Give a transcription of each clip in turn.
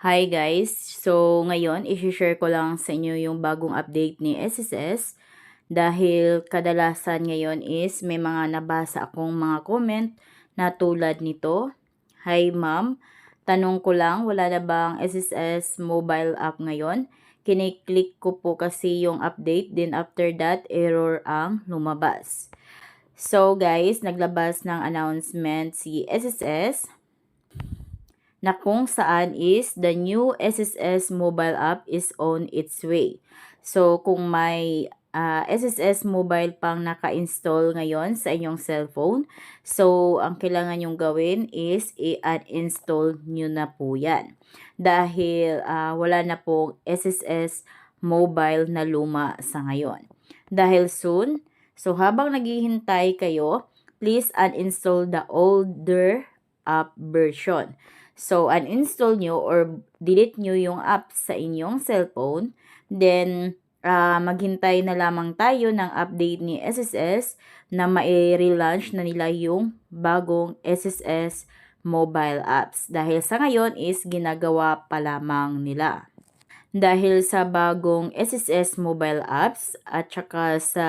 Hi guys! So ngayon, i-share ko lang sa inyo yung bagong update ni SSS dahil kadalasan ngayon is may mga nabasa akong mga comment na tulad nito. Hi ma'am, tanong ko lang, wala na bang SSS mobile app ngayon? Kiniklik ko po kasi yung update, then after that, error ang lumabas. So guys, naglabas ng announcement si SSS na kung saan is the new SSS mobile app is on its way. So, kung may SSS mobile pang naka-install ngayon sa inyong cellphone, so, ang kailangan nyong gawin is i-uninstall nyo na po yan. Dahil wala na pong SSS mobile na luma sa ngayon. Dahil soon, so habang naghihintay kayo, please uninstall the older app version. So, uninstall nyo or delete nyo yung app sa inyong cellphone. Then, maghintay na lamang tayo ng update ni SSS na mai-relaunch na nila yung bagong SSS mobile apps. Dahil sa ngayon is ginagawa pa lamang nila. Dahil sa bagong SSS mobile apps at saka sa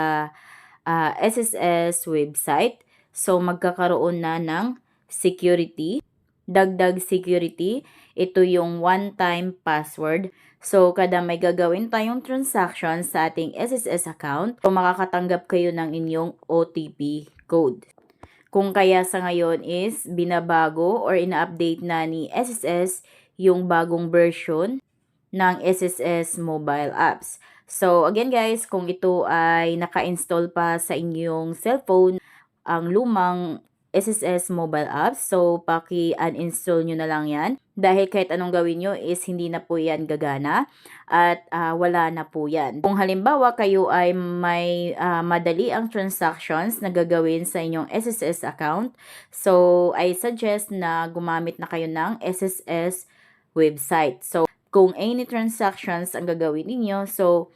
SSS website, so magkakaroon na ng security. Dagdag security, ito yung one-time password. So, kada may gagawin tayong transaction sa ating SSS account, so makakatanggap kayo ng inyong OTP code. Kung kaya sa ngayon is binabago or ina-update na ni SSS yung bagong version ng SSS mobile apps. So, again guys, kung ito ay naka-install pa sa inyong cellphone, ang lumang SSS mobile apps. So, paki-uninstall nyo na lang yan. Dahil kahit anong gawin nyo is hindi na po yan gagana at wala na po yan. Kung halimbawa kayo ay may madali ang transactions na gagawin sa inyong SSS account, so I suggest na gumamit na kayo ng SSS website. So, kung any transactions ang gagawin ninyo, so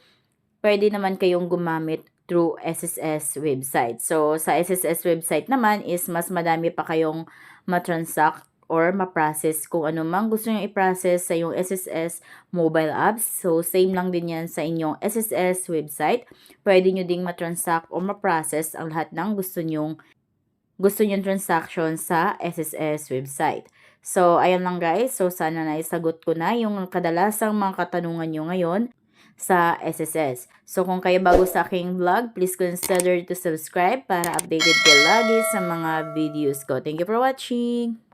pwede naman kayong gumamit through SSS website. So, sa SSS website naman is mas madami pa kayong matransact or ma-process kung ano mang gusto nyo i-process sa yung SSS mobile apps. So, same lang din yan sa inyong SSS website. Pwede nyo ding matransact or ma-process ang lahat ng gusto nyong transaction sa SSS website. So, ayan lang guys. So, sana naisagot ko na yung kadalasang mga katanungan nyo ngayon sa SSS. So, kung kayo bago sa aking vlog, please consider to subscribe para updated kayo lagi sa mga videos ko. Thank you for watching!